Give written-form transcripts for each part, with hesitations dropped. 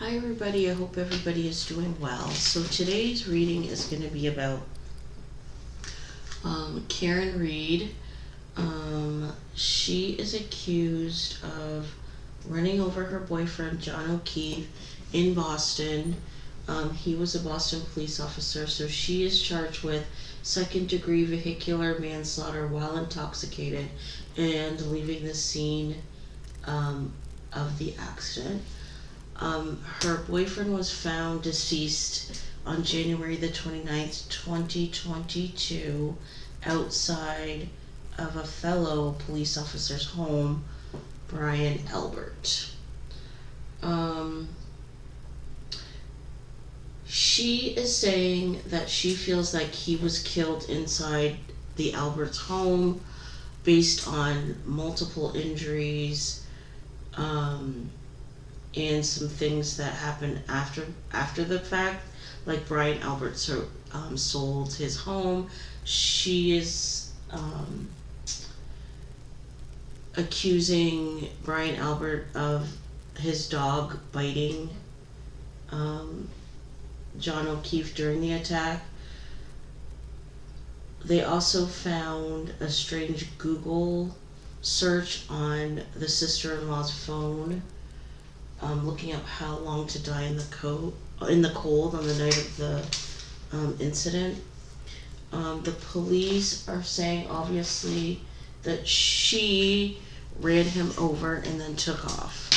Hi everybody, I hope everybody is doing well. So today's reading is going to be about Karen Reed. She is accused of running over her boyfriend John O'Keefe in Boston. He was a Boston police officer, so she is charged with second-degree vehicular manslaughter while intoxicated and leaving the scene of the accident. Her boyfriend was found deceased on January the 29th, 2022, outside of a fellow police officer's home, Brian Albert. She is saying that she feels like he was killed inside the Albert's home based on multiple injuries, and some things that happened after the fact, like Brian Albert sold his home. She is accusing Brian Albert of his dog biting John O'Keefe during the attack. They also found a strange Google search on the sister-in-law's phone, looking up how long to die in the cold on the night of the incident. The police are saying, obviously, that she ran him over and then took off.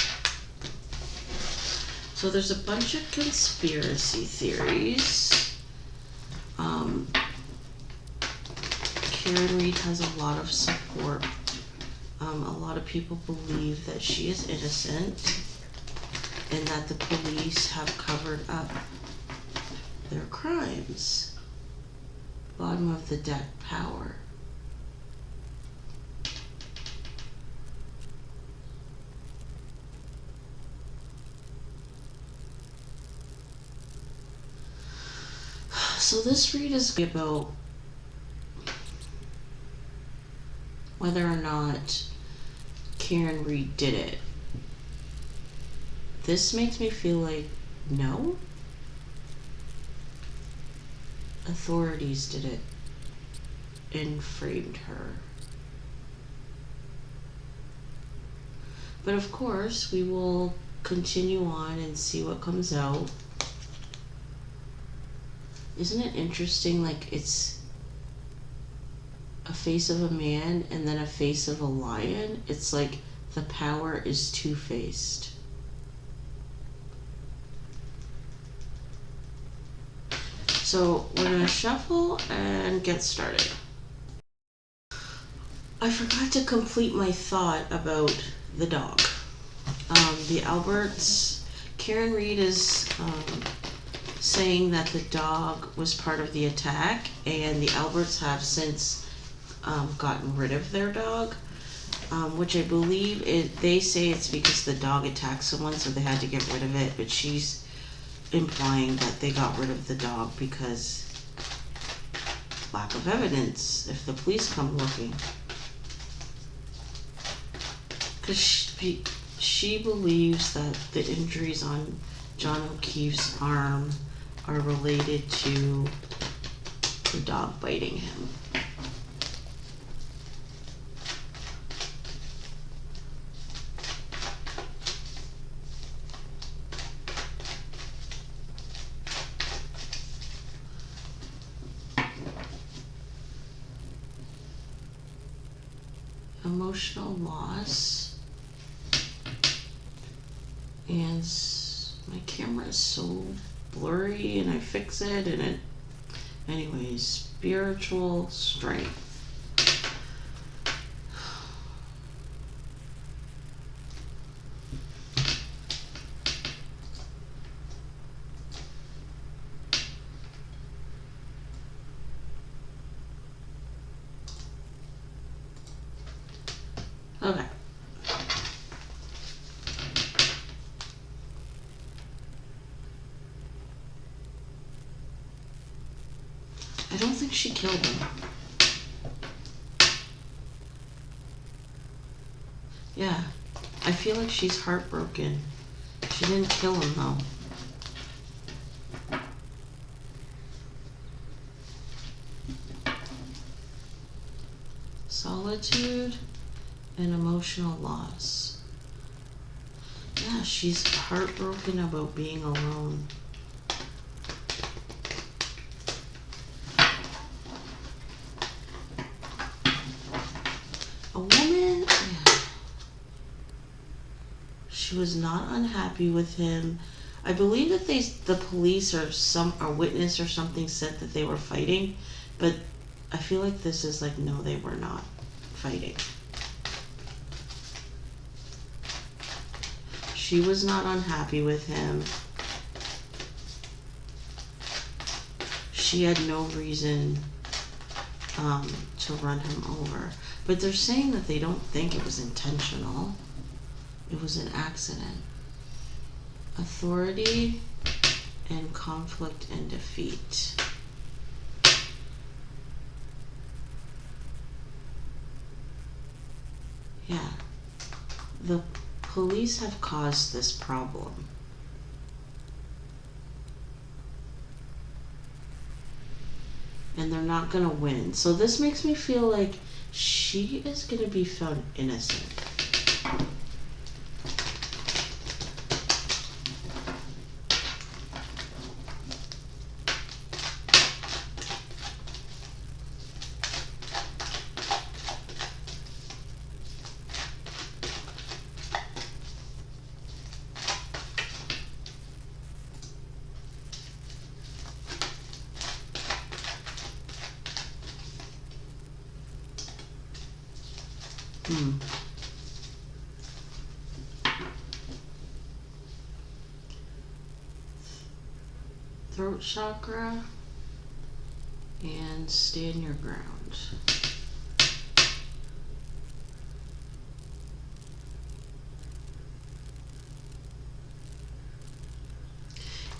So there's a bunch of conspiracy theories. Karen Reed has a lot of support. A lot of people believe that she is innocent and that the police have covered up their crimes. Bottom of the deck power. So this read is about whether or not Karen Reed did it. This makes me feel like no. Authorities did it and framed her. But of course, we will continue on and see what comes out. Isn't it interesting? Like, it's a face of a man and then a face of a lion. It's like the power is two-faced. So we're going to shuffle and get started. I forgot to complete my thought about the dog. The Alberts, Karen Reed is saying that the dog was part of the attack, and the Alberts have since gotten rid of their dog, which I believe they say it's because the dog attacked someone, so they had to get rid of it, but she's implying that they got rid of the dog because lack of evidence if the police come looking. Because she believes that the injuries on John O'Keefe's arm are related to the dog biting him. Emotional loss, and my camera is so blurry and I fix it and it, anyways, spiritual strength. Okay. I don't think she killed him. Yeah, I feel like she's heartbroken. She didn't kill him though. solitude and emotional loss. Yeah, she's heartbroken about being alone. A woman, yeah. She was not unhappy with him. I believe that the police or a witness or something said that they were fighting, but I feel like this is like, no, they were not fighting. She was not unhappy with him. She had no reason to run him over. But they're saying that they don't think it was intentional. It was an accident. Authority and conflict and defeat. Yeah. The police have caused this problem. And they're not going to win. So this makes me feel like she is going to be found innocent. Throat chakra and stand your ground.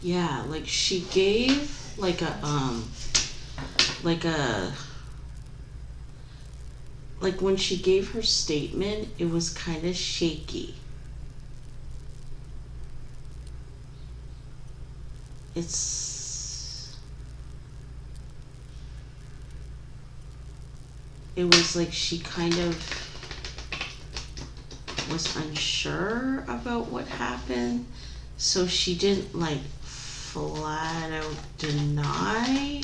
Yeah, like she gave like when she gave her statement, it was kind of shaky. It was like she kind of was unsure about what happened, so she didn't like flat out deny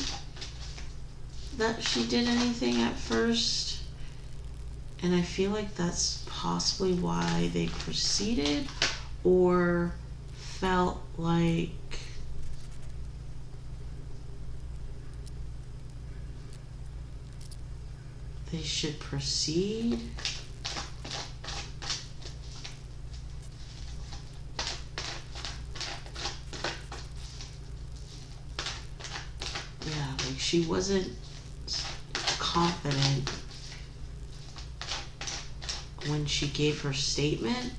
that she did anything at first. And I feel like that's possibly why they proceeded, or felt like they should proceed. Yeah, like she wasn't confident when she gave her statement.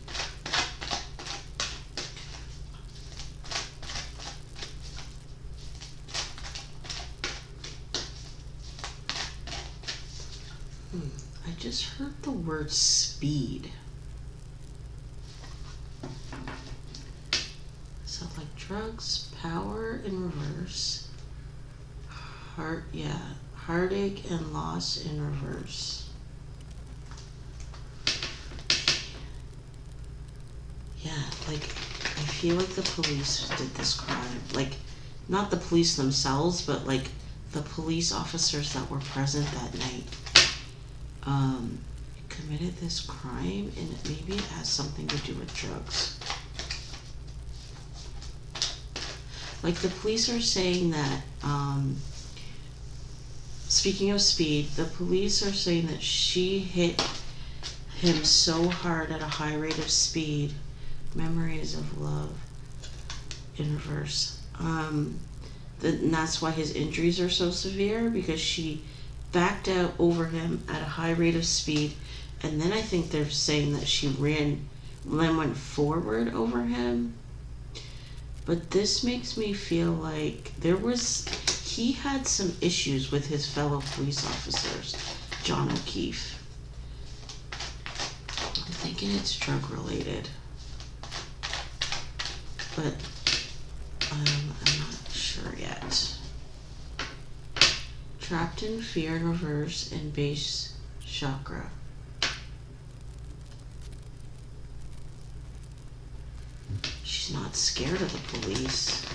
I just heard the word speed. So like drugs, power in reverse. Heartache and loss in reverse. Yeah, like I feel like the police did this crime. Like, not the police themselves, but like the police officers that were present that night committed this crime, and maybe it has something to do with drugs. Like the police are saying that, speaking of speed, the police are saying that she hit him so hard at a high rate of speed. Memories of love in reverse. And that's why his injuries are so severe, because she backed out over him at a high rate of speed, and then I think they're saying that she then went forward over him. But this makes me feel like he had some issues with his fellow police officers, John O'Keefe. I'm thinking it's drug related, but I'm not sure yet. Trapped in fear in reverse and base chakra. not scared of the police.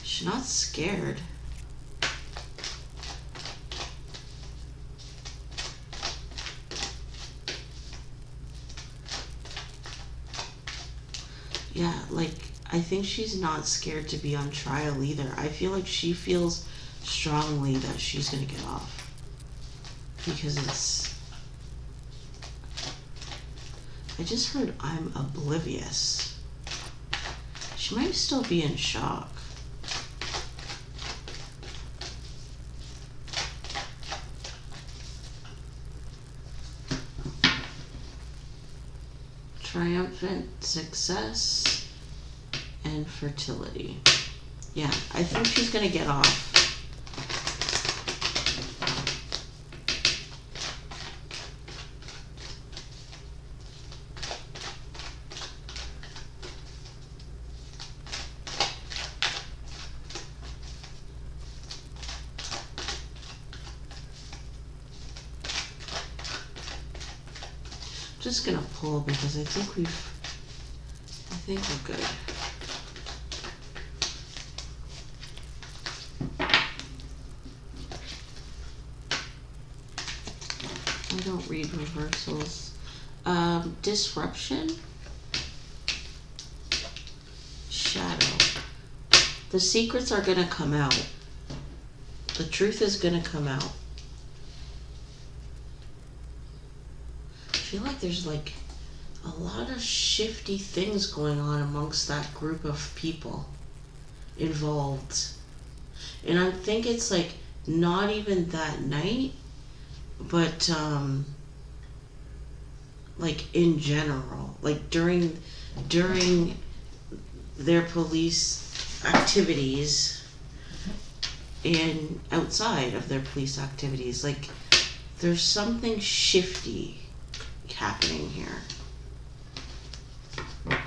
She's not scared. Yeah, like, I think she's not scared to be on trial either. I feel like she feels strongly that she's gonna get off. Because it's... I just heard I'm oblivious. She might still be in shock. Triumphant success and fertility. Yeah, I think she's gonna get off. Just gonna pull because I think we're good. I don't read reversals. Disruption. Shadow. The secrets are gonna come out. The truth is gonna come out. I feel like there's like a lot of shifty things going on amongst that group of people involved. And I think it's like not even that night, but like in general, like during their police activities and outside of their police activities, like there's something shifty happening here. I'm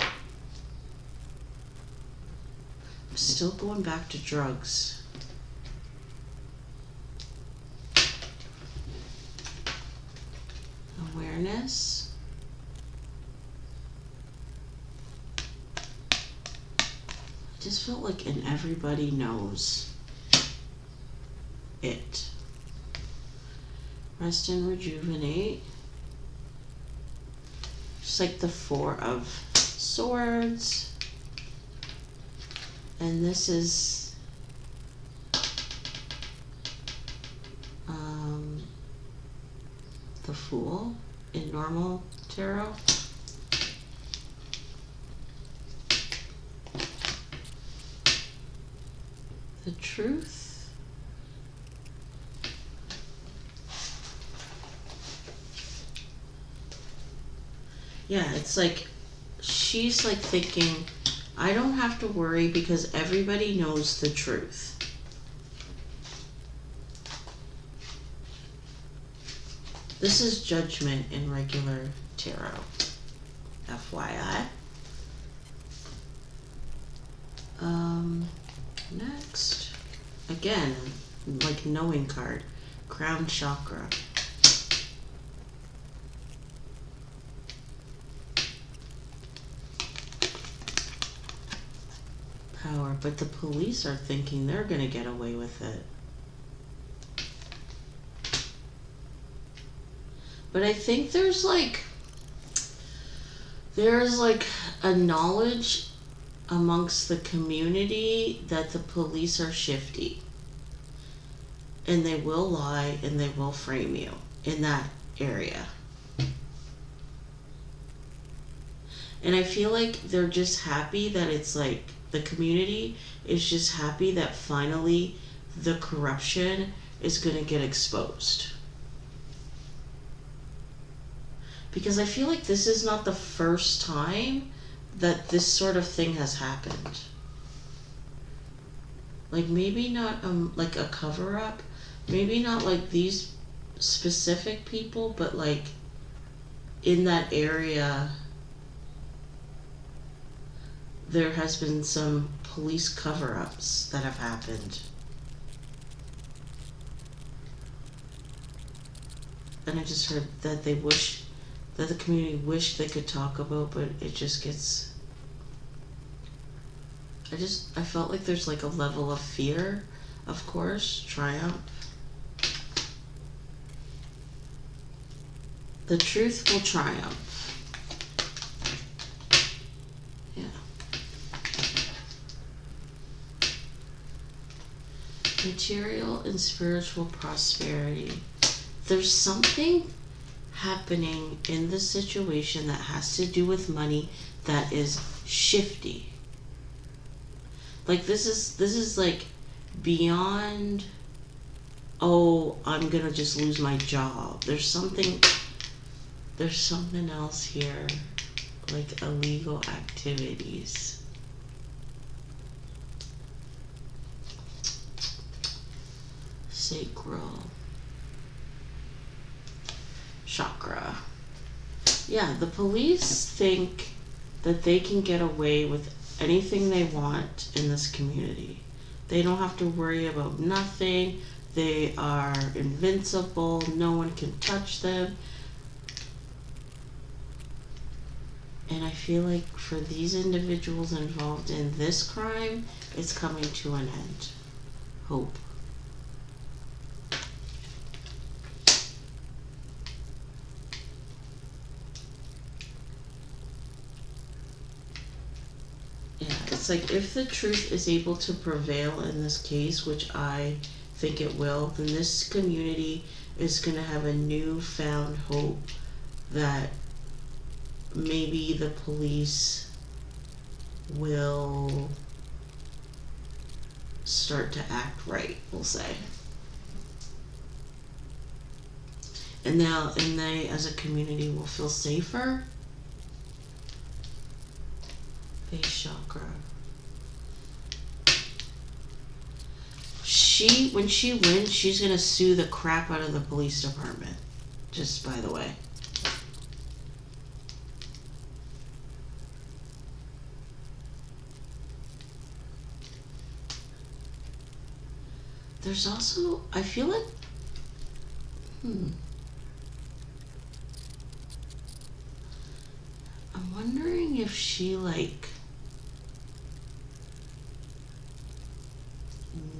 still going back to drugs. Awareness. I just felt like and everybody knows it. Rest and rejuvenate. Just like the Four of Swords. And this is the Fool in normal tarot. The Truth. Yeah, it's like she's like thinking, I don't have to worry because everybody knows the truth. This is Judgment in regular tarot. FYI. Next. Again, like knowing card. Crown chakra. Power, but the police are thinking they're gonna get away with it. But I think there's like a knowledge amongst the community that the police are shifty. And they will lie and they will frame you in that area. And I feel like they're just happy that it's like the community is just happy that finally the corruption is going to get exposed. Because I feel like this is not the first time that this sort of thing has happened. Like maybe not like a cover-up, maybe not like these specific people, but like in that area there has been some police cover-ups that have happened. And I just heard that they wish that the community wished they could talk about, but it just gets. I felt like there's like a level of fear, of course, triumph. The truth will triumph. Yeah. Material and spiritual prosperity. There's something happening in the situation that has to do with money that is shifty. Like this is like beyond, oh, I'm gonna just lose my job. There's something else here, like illegal activities. Sacral chakra. Yeah, the police think that they can get away with anything they want in this community. They don't have to worry about nothing. They are invincible. No one can touch them. And I feel like for these individuals involved in this crime, it's coming to an end. Hope. Yeah, it's like if the truth is able to prevail in this case, which I think it will, then this community is going to have a newfound hope that maybe the police will start to act right, we'll say. And they as a community will feel safer. Base chakra. When she wins, she's gonna sue the crap out of the police department. Just by the way. There's also, I feel like, I'm wondering if she like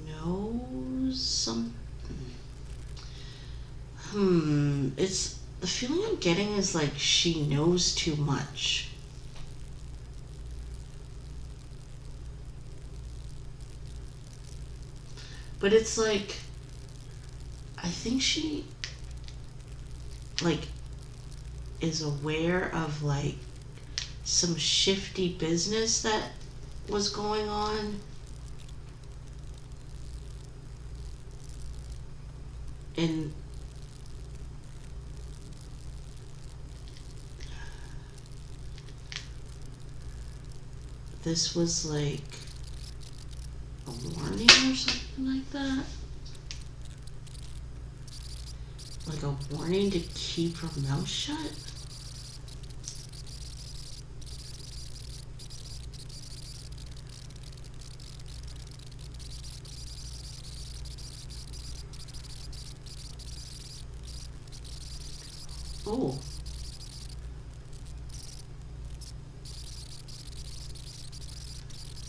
knows something. It's the feeling I'm getting is like she knows too much. But it's like, I think she like is aware of like some shifty business that was going on. And this was like a warning or something like that. Like a warning to keep her mouth shut. Oh.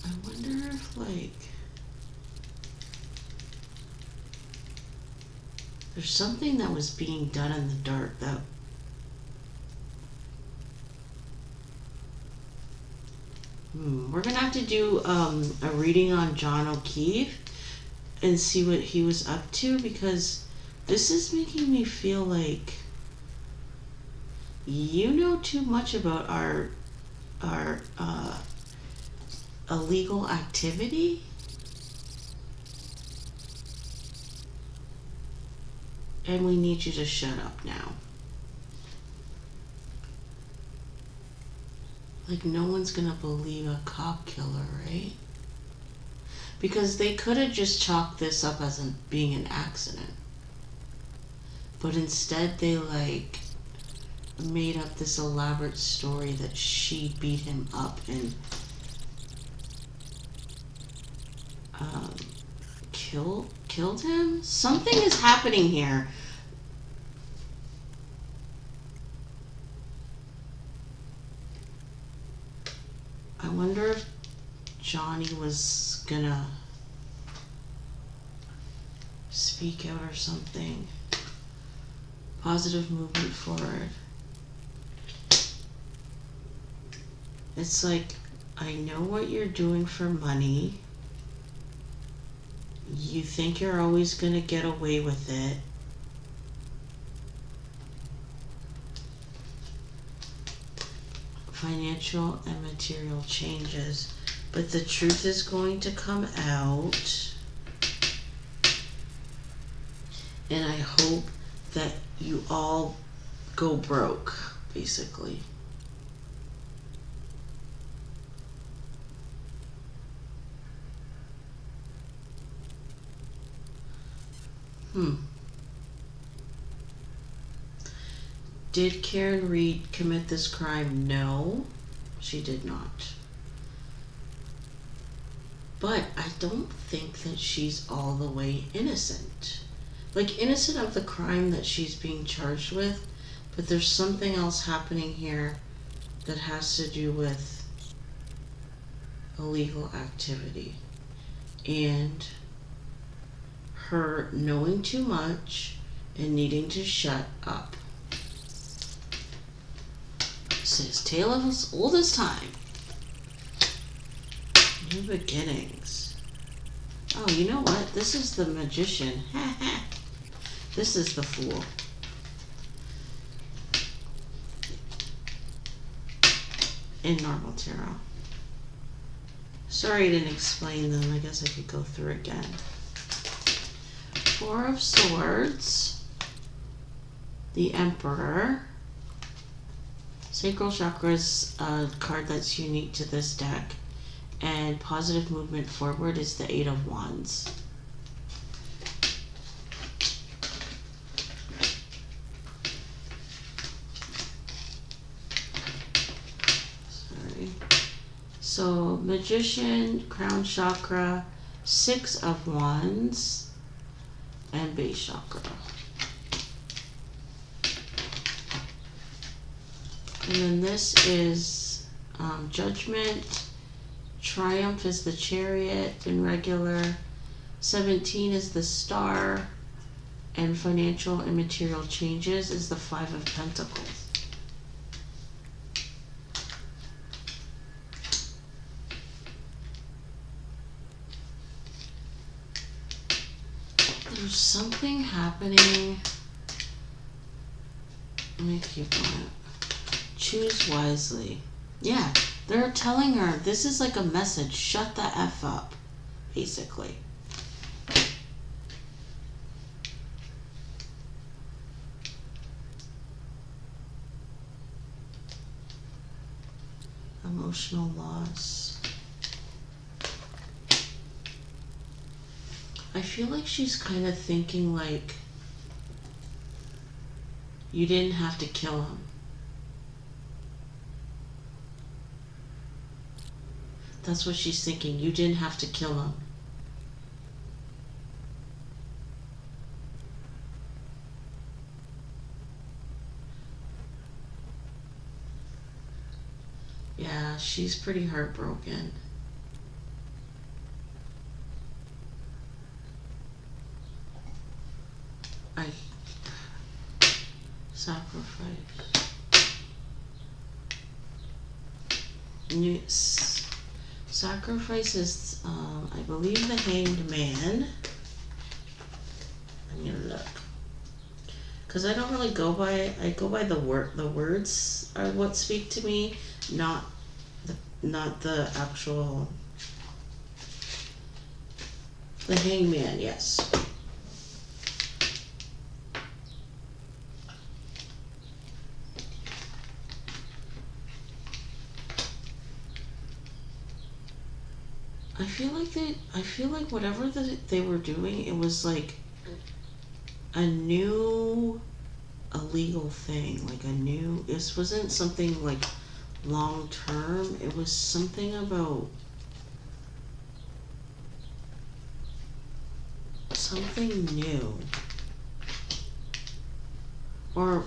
I wonder if like there's something that was being done in the dark that we're gonna have to do a reading on John O'Keefe and see what he was up to, because this is making me feel like you know too much about our illegal activity. And we need you to shut up now. Like no one's gonna believe a cop killer, right? Because they could have just chalked this up as being an accident. But instead they like made up this elaborate story that she beat him up and killed him. Something is happening here. I wonder if Johnny was gonna speak out or something. Positive movement forward. It's like, I know what you're doing for money. You think you're always gonna get away with it. Financial and material changes. But the truth is going to come out. And I hope that you all go broke, basically. Did Karen Reed commit this crime? No, she did not. But I don't think that she's all the way innocent. Like, innocent of the crime that she's being charged with, but there's something else happening here that has to do with illegal activity. And her knowing too much and needing to shut up. Says tale of as old as time. New beginnings. Oh, you know what? This is the magician. This is the fool. In normal tarot. Sorry I didn't explain them. I guess I could go through again. Four of Swords. The Emperor. Sacral Chakra is a card that's unique to this deck. And positive movement forward is the Eight of Wands. Sorry. So Magician, Crown Chakra, Six of Wands, and Base Chakra. And then this is Judgment. Triumph is the Chariot in regular. 17 is the Star. And financial and material changes is the Five of Pentacles. There's something happening. Let me keep going. Choose wisely. Yeah, they're telling her, this is like a message, shut the F up, basically. Emotional loss. I feel like she's kind of thinking like, you didn't have to kill him. That's what she's thinking. You didn't have to kill him. Yeah, she's pretty heartbroken. Sacrifice. Sacrifice is, I believe, the Hanged Man. I'm gonna look, because I don't really go by. I go by the word. The words are what speak to me, not the actual. The Hanged Man, yes. I feel like whatever that they were doing, it was like a new illegal thing, like a new, this wasn't something like long term, it was something about something new. Or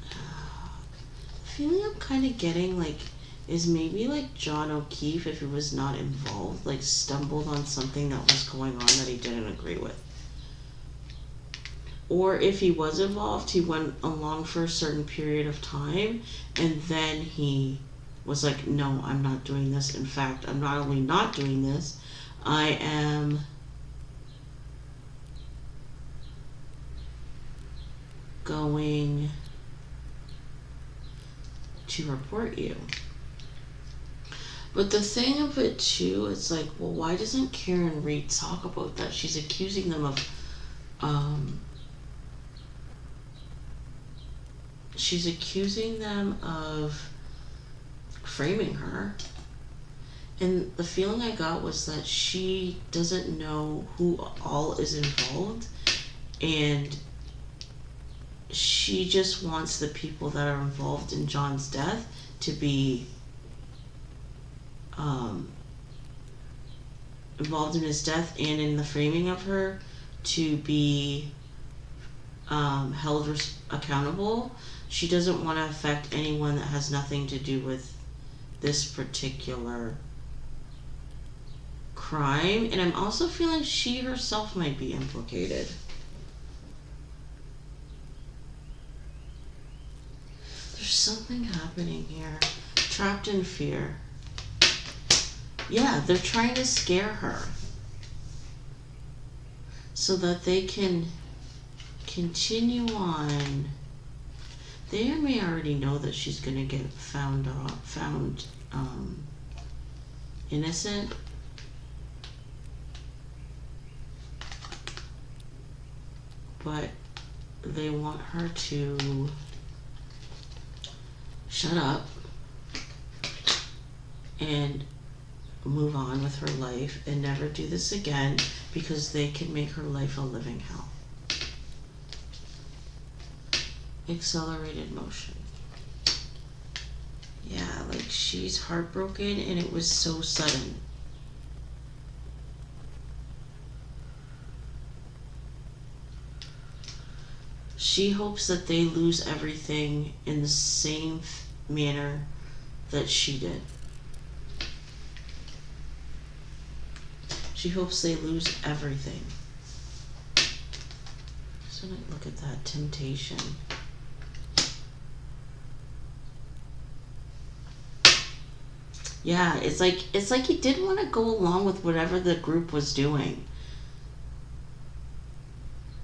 the feeling I'm kind of getting, like, is maybe like John O'Keefe, if he was not involved, like stumbled on something that was going on that he didn't agree with. Or if he was involved, he went along for a certain period of time and then he was like, no, I'm not doing this. In fact, I'm not only not doing this, I am going to report you. But the thing of it too, it's like, well, why doesn't Karen Reed talk about that? She's accusing them of, framing her. And the feeling I got was that she doesn't know who all is involved, and she just wants the people that are involved in John's death to be involved in his death and in the framing of her to be held accountable. She doesn't want to affect anyone that has nothing to do with this particular crime. And I'm also feeling she herself might be implicated. There's something happening here. Trapped in fear. Yeah, they're trying to scare her so that they can continue on. They may already know that she's going to get found innocent. But they want her to shut up and move on with her life and never do this again, because they can make her life a living hell. Accelerated motion. Yeah, like she's heartbroken and it was so sudden. She hopes that they lose everything in the same manner that she did. She hopes they lose everything. So look at that temptation. Yeah, it's like he didn't want to go along with whatever the group was doing.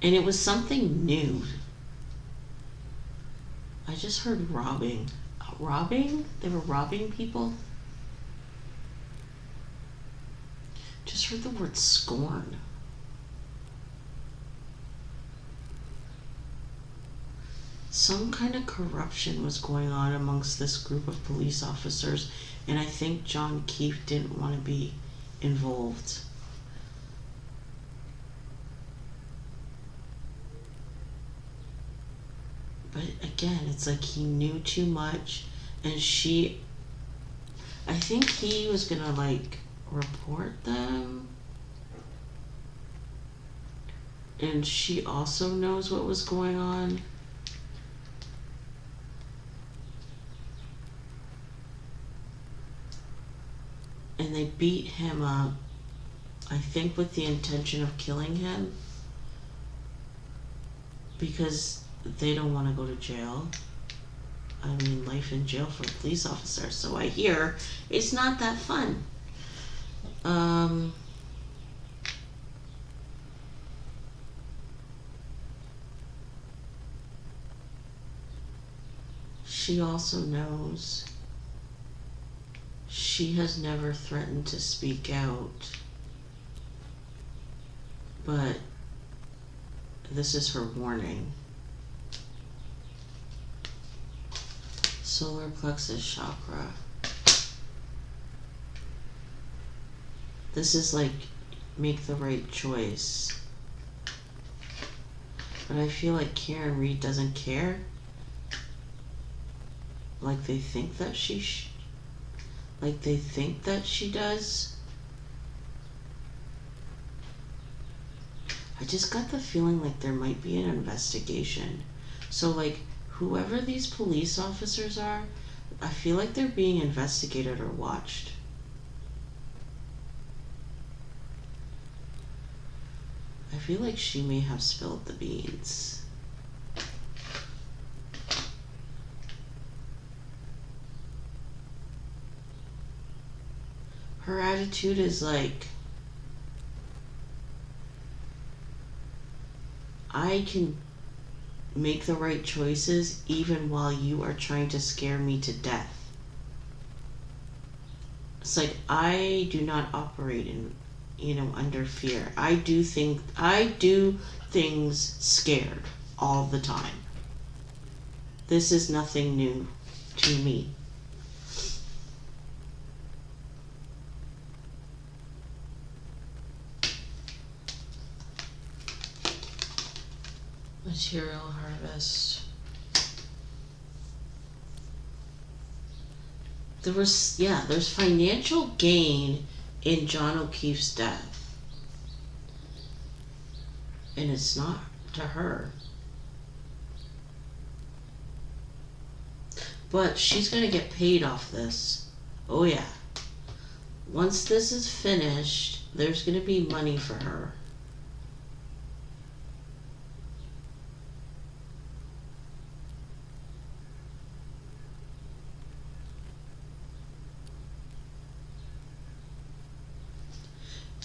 And it was something new. I just heard robbing. Robbing? They were robbing people? Just heard the word scorn. Some kind of corruption was going on amongst this group of police officers, and I think John Keefe didn't want to be involved. But again, it's like he knew too much, and I think he was gonna like report them, and she also knows what was going on. And they beat him up, I think with the intention of killing him, because they don't want to go to jail. I mean, life in jail for a police officer, so I hear it's not that fun. She also knows she has never threatened to speak out, but this is her warning. Solar plexus chakra. This is like, make the right choice. But I feel like Karen Reed doesn't care. Like they think that she does. I just got the feeling like there might be an investigation. So like, whoever these police officers are, I feel like they're being investigated or watched. I feel like she may have spilled the beans. Her attitude is like, I can make the right choices even while you are trying to scare me to death. It's like, I do not operate in, under fear. I do things scared all the time. This is nothing new to me. Material harvest. There's financial gain in John O'Keefe's death. And it's not to her. But she's going to get paid off this. Oh yeah. Once this is finished, there's going to be money for her.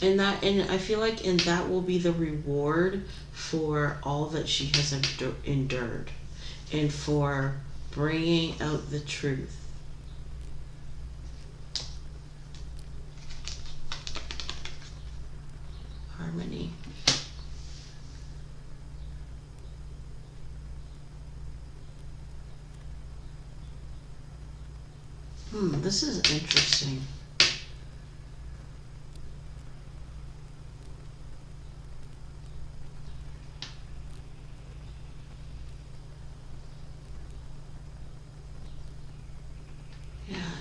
And I feel like that will be the reward for all that she has endured and for bringing out the truth. Harmony. This is interesting.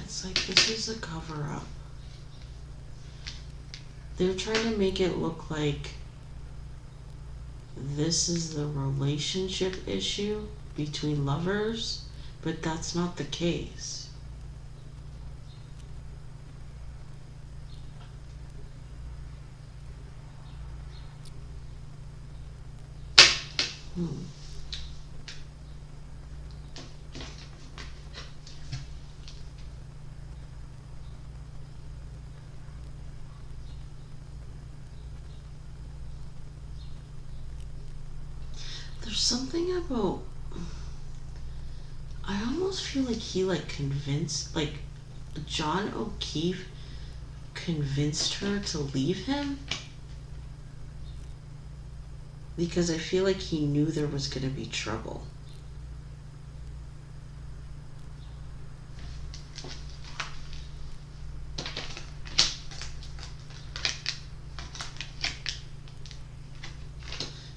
It's like this is a cover-up. They're trying to make it look like this is the relationship issue between lovers, but that's not the case. There's something about, I almost feel like he convinced, John O'Keefe convinced her to leave him, because I feel like he knew there was going to be trouble.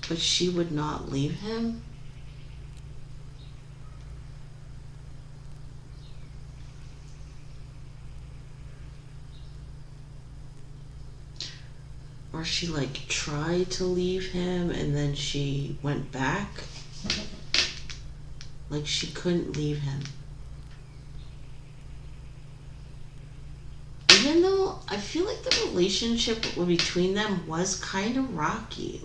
But she would not leave him. Or she tried to leave him and then she went back. She couldn't leave him. Even though I feel like the relationship between them was kind of rocky.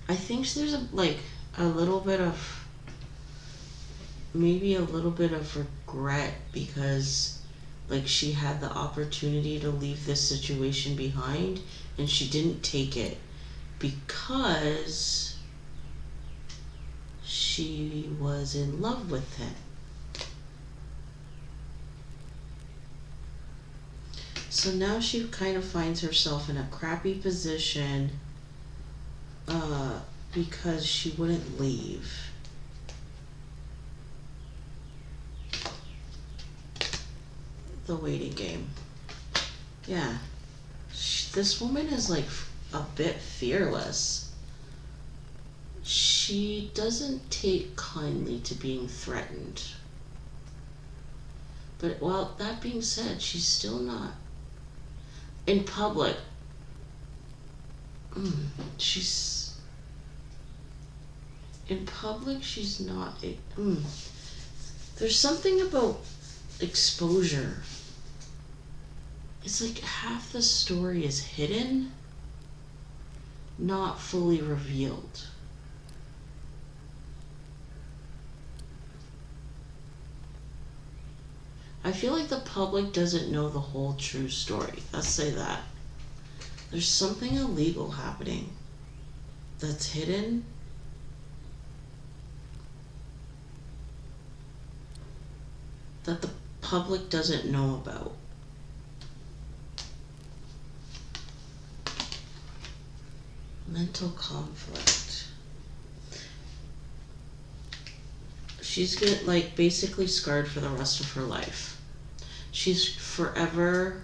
I think there's a little bit of, maybe a little bit of regret because she had the opportunity to leave this situation behind and she didn't take it because she was in love with him. So now she kind of finds herself in a crappy position because she wouldn't leave. The waiting game. Yeah. This woman is a bit fearless. She doesn't take kindly to being threatened. But, well, that being said, she's still not in public. she's in public. She's not. There's something about exposure. It's like half the story is hidden, not fully revealed. I feel like the public doesn't know the whole true story. Let's say that. There's something illegal happening that's hidden. That the public doesn't know about. Mental conflict. She's basically scarred for the rest of her life. She's forever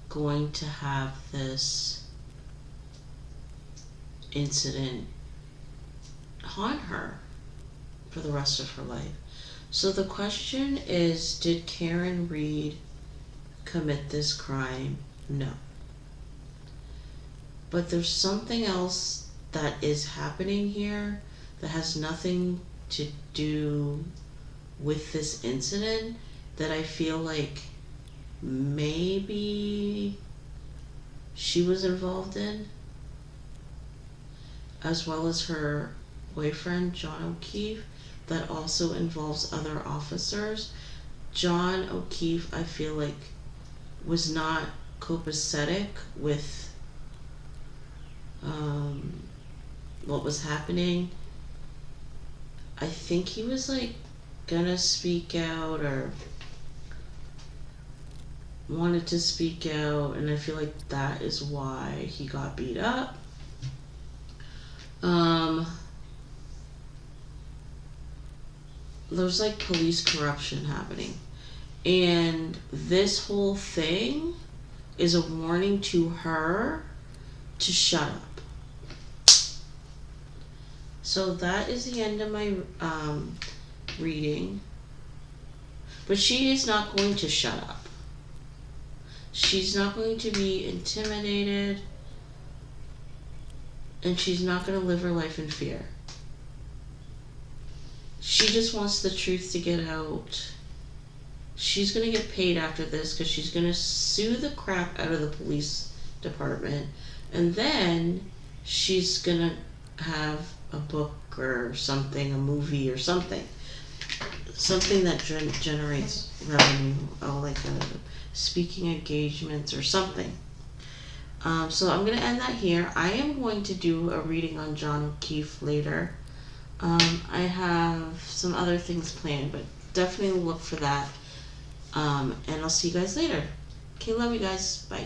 going to have this incident haunt her for the rest of her life. So the question is, did Karen Reed commit this crime? No. But there's something else that is happening here that has nothing to do with this incident that I feel like maybe she was involved in, as well as her boyfriend, John O'Keefe, that also involves other officers. John O'Keefe, I feel like, was not copacetic with what was happening. I think he was gonna speak out or wanted to speak out, and I feel like that is why he got beat up. There's police corruption happening, and this whole thing is a warning to her to shut up. So that is the end of my reading. But she is not going to shut up. She's not going to be intimidated, and she's not going to live her life in fear. She just wants the truth to get out. She's going to get paid after this because she's going to sue the crap out of the police department, and then she's going to have a book or something, a movie or something that generates revenue, speaking engagements or something. So I'm going to end that here. I am going to do a reading on John O'Keefe later. I have some other things planned, but definitely look for that. And I'll see you guys later. Okay, love you guys. Bye.